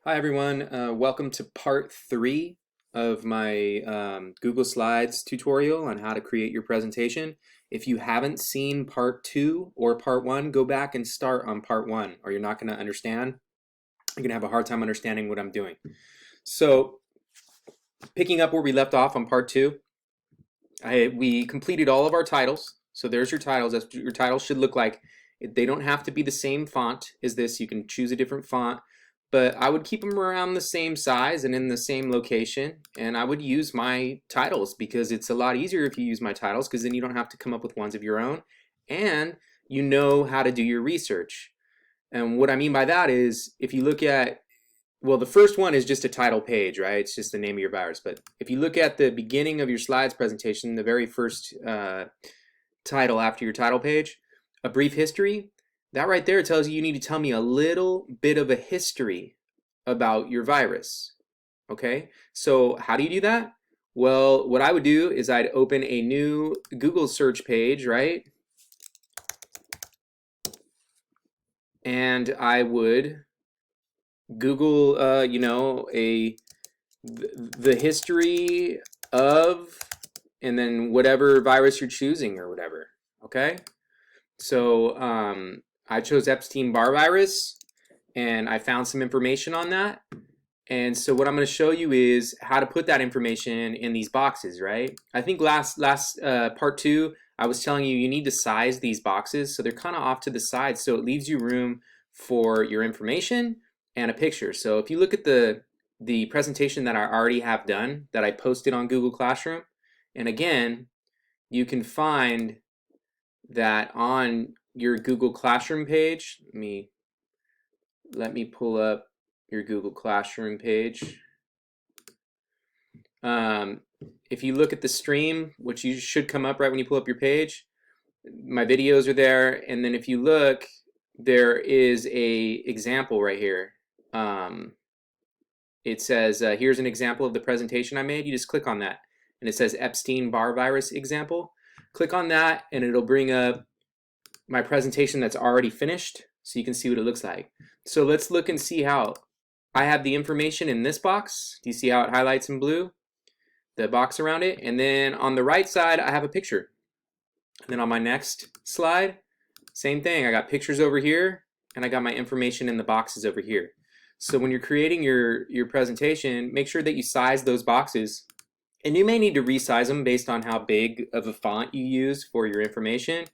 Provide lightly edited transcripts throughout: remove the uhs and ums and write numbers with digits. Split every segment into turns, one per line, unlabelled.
Hi everyone, welcome to part 3 of my Google Slides tutorial on how to create your presentation. If you haven't seen part 2 or part 1, go back and start on part 1 or you're not going to understand. You're going to have a hard time understanding what I'm doing. So picking up where we left off on part 2, we completed all of our titles. So there's your titles. That's what your titles should look like. They don't have to be the same font as this. You can choose a different font, but I would keep them around the same size and in the same location. And I would use my titles because it's a lot easier if you use my titles, because then you don't have to come up with ones of your own and you know how to do your research. And what I mean by that is if you look at, well, the first one is just a title page, right? It's just the name of your virus. But if you look at the beginning of your slides presentation, the very first title after your title page, a brief history, that right there tells you need to tell me a little bit of a history about your virus. Okay, so how do you do that? Well, what I would do is I'd open a new Google search page, right? And I would Google, the history of, and then whatever virus you're choosing or whatever. Okay, so I chose Epstein-Barr virus, and I found some information on that. And so what I'm going to show you is how to put that information in these boxes, right? I think last part 2, I was telling you need to size these boxes so they're kind of off to the side, so it leaves you room for your information and a picture. So if you look at the presentation that I already have done that I posted on Google Classroom, and again, you can find that on your Google Classroom page. Let me pull up your Google Classroom page. If you look at the stream, which you should come up right when you pull up your page, my videos are there, and then if you look, there is a example right here. It says, here's an example of the presentation I made. You just click on that, and it says Epstein-Barr virus example. Click on that, and it'll bring up my presentation that's already finished, so you can see what it looks like. So let's look and see how I have the information in this box. Do you see how it highlights in blue? The box around it. And then on the right side, I have a picture. And then on my next slide, same thing. I got pictures over here, and I got my information in the boxes over here. So when you're creating your presentation, make sure that you size those boxes. And you may need to resize them based on how big of a font you use for your information.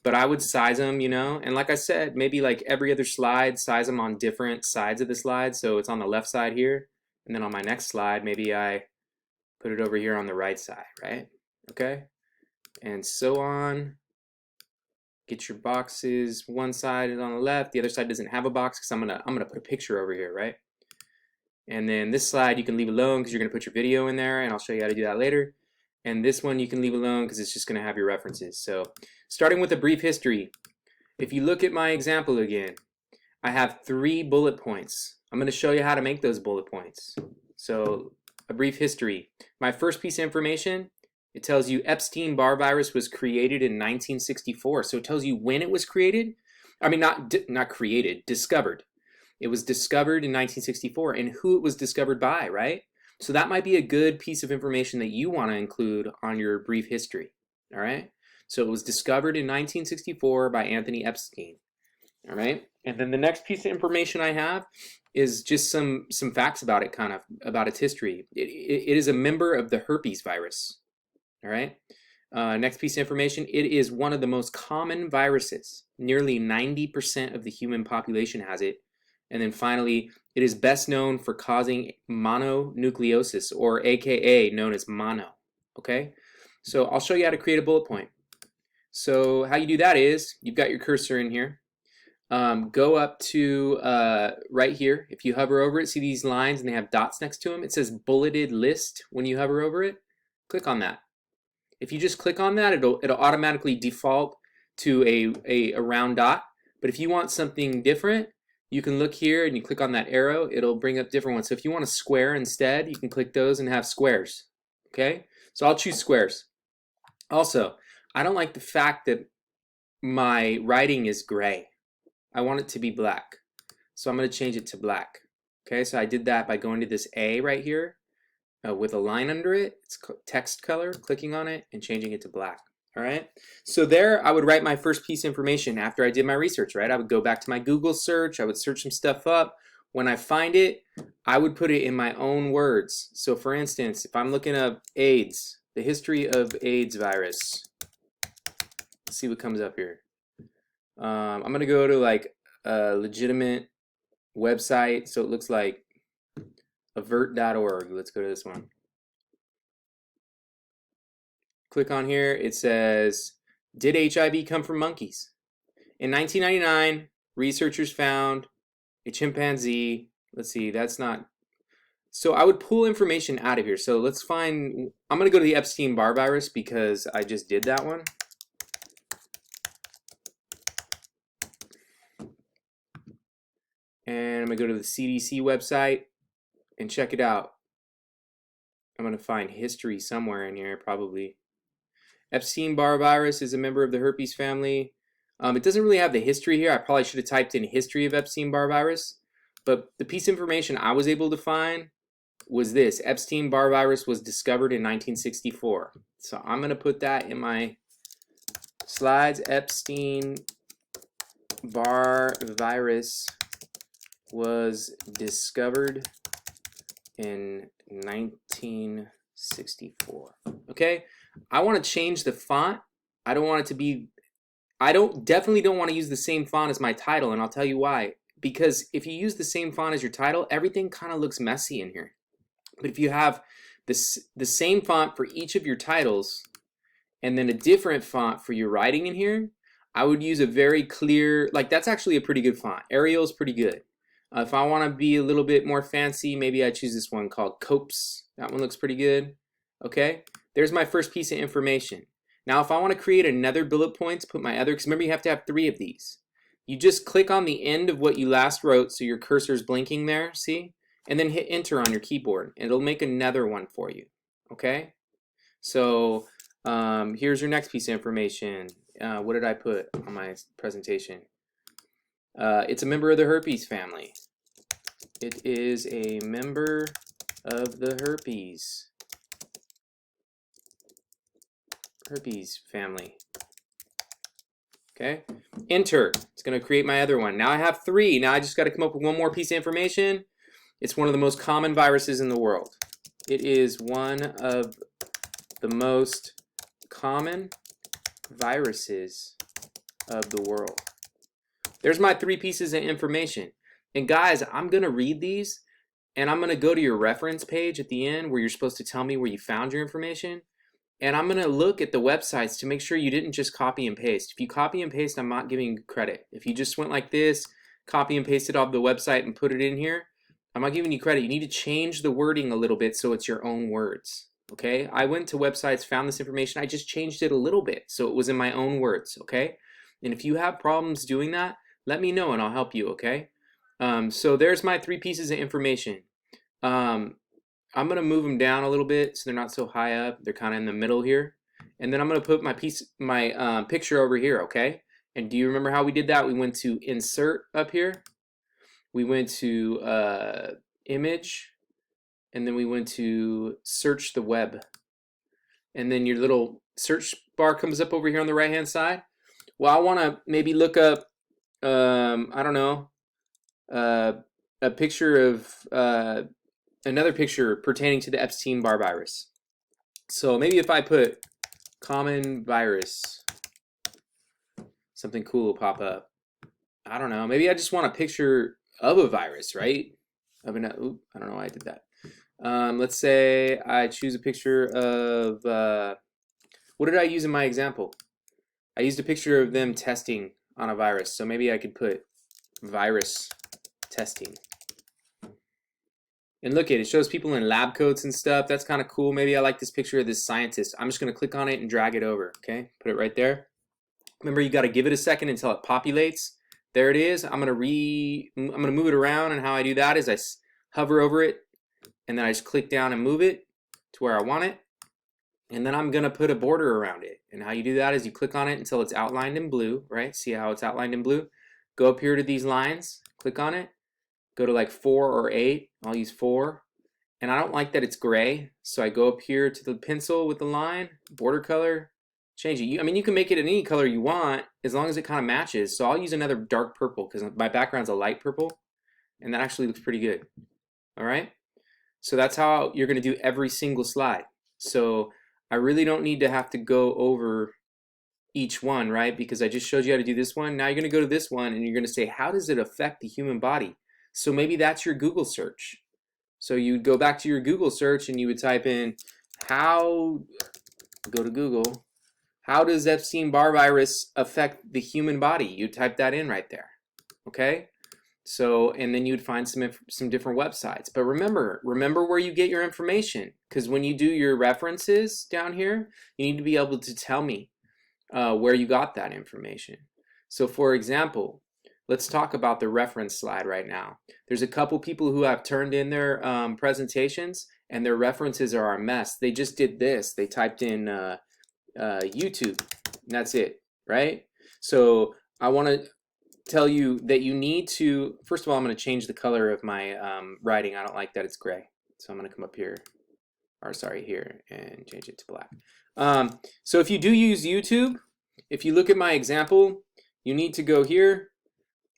But I would size them, and like I said, maybe like every other slide, size them on different sides of the slide. So it's on the left side here, and then on my next slide, maybe I put it over here on the right side, right? Okay, and so on. Get your boxes. One side is on the left, the other side doesn't have a box because I'm gonna put a picture over here, right? And then this slide you can leave alone because you're gonna put your video in there, and I'll show you how to do that later. And this one you can leave alone because it's just going to have your references. So starting with a brief history, if you look at my example again, I have 3 bullet points. I'm going to show you how to make those bullet points. So a brief history. My first piece of information, it tells you Epstein-Barr virus was created in 1964. So it tells you when it was created. I mean, not created, discovered. It was discovered in 1964 and who it was discovered by, right? So that might be a good piece of information that you want to include on your brief history, all right? So it was discovered in 1964 by Anthony Epstein, all right? And then the next piece of information I have is just some facts about it, kind of, about its history. It is a member of the herpes virus, all right? Next piece of information, it is one of the most common viruses. Nearly 90% of the human population has it. And then finally, it is best known for causing mononucleosis, or AKA known as mono, okay? So I'll show you how to create a bullet point. So how you do that is, you've got your cursor in here. Go up to right here. If you hover over it, see these lines and they have dots next to them? It says bulleted list when you hover over it. Click on that. If you just click on that, it'll automatically default to a round dot. But if you want something different, you can look here and you click on that arrow, it'll bring up different ones. So if you want a square instead, you can click those and have squares, okay? So I'll choose squares. Also, I don't like the fact that my writing is gray. I want it to be black. So I'm gonna change it to black, Okay, so I did that by going to this A right here with a line under it. It's text color, clicking on it and changing it to black. All right, so there I would write my first piece of information after I did my research, right? I would go back to my Google search, I would search some stuff up. When I find it, I would put it in my own words. So for instance, if I'm looking up AIDS, the history of AIDS virus, let's see what comes up here. I'm gonna go to like a legitimate website, so it looks like avert.org. Let's go to this one. Click on here, it says, did HIV come from monkeys? In 1999, researchers found a chimpanzee. Let's see, that's not. So I would pull information out of here. So let's find, I'm going to go to the Epstein-Barr virus because I just did that one. And I'm going to go to the CDC website and check it out. I'm going to find history somewhere in here, probably. Epstein-Barr virus is a member of the herpes family. It doesn't really have the history here. I probably should have typed in history of Epstein-Barr virus. But the piece of information I was able to find was this. Epstein-Barr virus was discovered in 1964. So I'm going to put that in my slides. Epstein-Barr virus was discovered in 1964. Okay? I want to change the font. I don't want it to be, definitely don't want to use the same font as my title, and I'll tell you why. Because if you use the same font as your title, everything kind of looks messy in here. But if you have the same font for each of your titles, and then a different font for your writing in here, I would use a very clear, like that's actually a pretty good font. Arial's pretty good. If I want to be a little bit more fancy, maybe I choose this one called Copes. That one looks pretty good. Okay? There's my first piece of information. Now, if I want to create another bullet points, put my other, because remember you have to have 3 of these. You just click on the end of what you last wrote, so your cursor's blinking there, see? And then hit enter on your keyboard, and it'll make another one for you, okay? So here's your next piece of information. What did I put on my presentation? It's a member of the herpes family. It is a member of the herpes family. Okay, enter. It's going to create my other one. Now I have 3. Now I just got to come up with one more piece of information. It's one of the most common viruses in the world. It is one of the most common viruses of the world. There's my 3 pieces of information. And guys, I'm going to read these, and I'm going to go to your reference page at the end where you're supposed to tell me where you found your information. And I'm going to look at the websites to make sure you didn't just copy and paste. If you copy and paste, I'm not giving you credit. If you just went like this, copy and pasted off the website and put it in here, I'm not giving you credit. You need to change the wording a little bit so it's your own words. Okay? I went to websites, found this information. I just changed it a little bit so it was in my own words. Okay? And if you have problems doing that, let me know and I'll help you. Okay? So there's my 3 pieces of information. I'm going to move them down a little bit so they're not so high up. They're kind of in the middle here. And then I'm going to put my picture over here, okay? And do you remember how we did that? We went to insert up here. We went to image. And then we went to search the web. And then your little search bar comes up over here on the right-hand side. Well, I want to maybe look up, I don't know, a picture of... another picture pertaining to the Epstein-Barr virus. So maybe if I put common virus, something cool will pop up. I don't know. Maybe I just want a picture of a virus, right? I don't know why I did that. Let's say I choose a picture of, what did I use in my example? I used a picture of them testing on a virus. So maybe I could put virus testing. And look at it, it shows people in lab coats and stuff. That's kind of cool. Maybe I like this picture of this scientist. I'm just going to click on it and drag it over, okay? Put it right there. Remember, you got to give it a second until it populates. There it is. I'm going to move it around, and how I do that is I hover over it, and then I just click down and move it to where I want it. And then I'm going to put a border around it. And how you do that is you click on it until it's outlined in blue, right? See how it's outlined in blue? Go up here to these lines, click on it, go to like 4 or 8. I'll use 4. And I don't like that it's gray, so I go up here to the pencil with the line, border color, change it. I mean, you can make it any color you want as long as it kind of matches. So I'll use another dark purple because my background's a light purple, and that actually looks pretty good. All right? So that's how you're going to do every single slide. So I really don't need to have to go over each one, right? Because I just showed you how to do this one. Now you're going to go to this one, and you're going to say, how does it affect the human body? So maybe that's your Google search. So you'd go back to your Google search and you would type in go to Google, how does Epstein-Barr virus affect the human body? You type that in right there, okay? So, and then you'd find some different websites. But remember where you get your information, because when you do your references down here, you need to be able to tell me where you got that information. So for example, let's talk about the reference slide right now. There's a couple people who have turned in their presentations, and their references are a mess. They just did this. They typed in YouTube, and that's it, right? So I want to tell you that you need to, first of all, I'm going to change the color of my writing. I don't like that it's gray. So I'm going to come up here, or sorry, here, and change it to black. So if you do use YouTube, if you look at my example, you need to go here.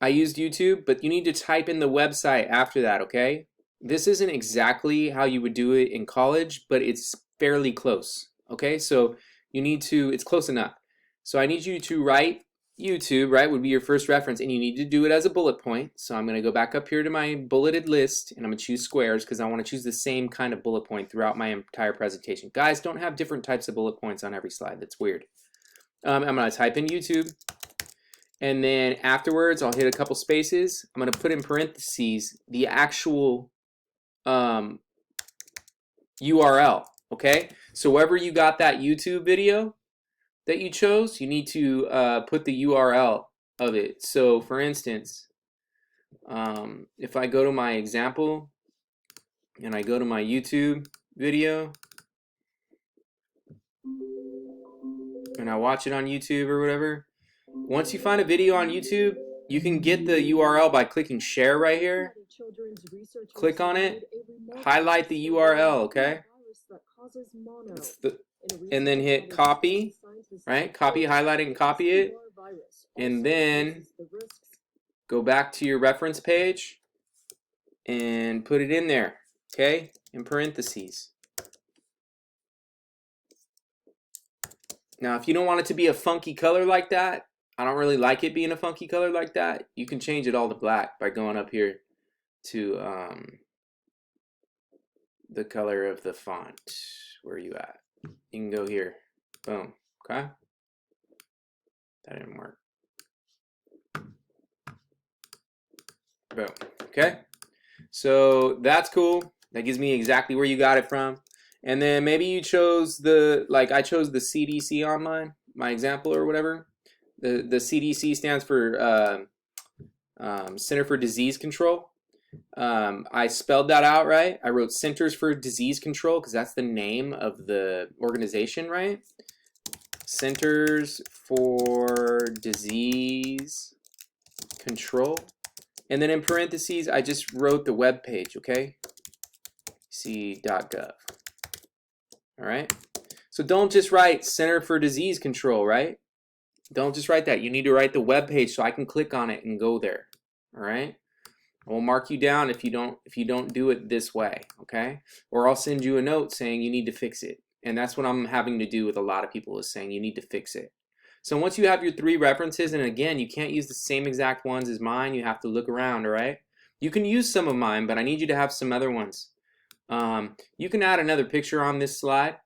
I used YouTube, but you need to type in the website after that, okay? This isn't exactly how you would do it in college, but it's fairly close, okay? So you need to, it's close enough. So I need you to write YouTube, right, would be your first reference, and you need to do it as a bullet point. So I'm going to go back up here to my bulleted list, and I'm going to choose squares because I want to choose the same kind of bullet point throughout my entire presentation. Guys, don't have different types of bullet points on every slide. That's weird. I'm going to type in YouTube. And then afterwards, I'll hit a couple spaces. I'm going to put in parentheses the actual URL, okay? So wherever you got that YouTube video that you chose, you need to put the URL of it. So for instance, if I go to my example and I go to my YouTube video and I watch it on YouTube or whatever, once you find a video on YouTube, you can get the URL by clicking share right here. Click on it, highlight the URL, okay? And then hit copy, right? Copy, highlight it, and copy it. And then go back to your reference page and put it in there, okay? In parentheses. Now, if you don't want it to be a funky color like that, I don't really like it being a funky color like that, you can change it all to black by going up here to the color of the font. Where are you at? You can go here. Boom. Okay? That didn't work. Boom. Okay? So that's cool. That gives me exactly where you got it from. And then maybe you chose like I chose the CDC on my example or whatever. The CDC stands for Center for Disease Control. I spelled that out right. I wrote Centers for Disease Control because that's the name of the organization, right? Centers for Disease Control. And then in parentheses, I just wrote the web page, okay? c.gov. All right? So don't just write Center for Disease Control, right? Don't just write that. You need to write the web page so I can click on it and go there. All right? I will mark you down if you don't do it this way, okay? Or I'll send you a note saying you need to fix it. And that's what I'm having to do with a lot of people, is saying you need to fix it. So once you have your 3 references, and again, you can't use the same exact ones as mine. You have to look around, all right? You can use some of mine, but I need you to have some other ones. You can add another picture on this slide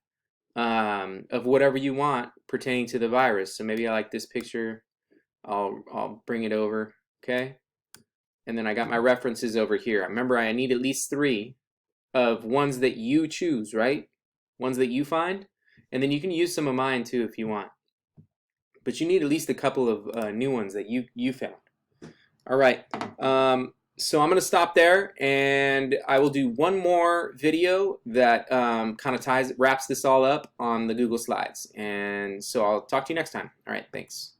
of whatever you want pertaining to the virus. So maybe I like this picture. I'll bring it over, okay? And then I got my references over here. Remember, I need at least 3 of ones that you choose, right? Ones that you find. And then you can use some of mine too if you want. But you need at least a couple of new ones that you found. All right. So I'm going to stop there, and I will do one more video that kind of wraps this all up on the Google Slides. And so I'll talk to you next time. All right. Thanks.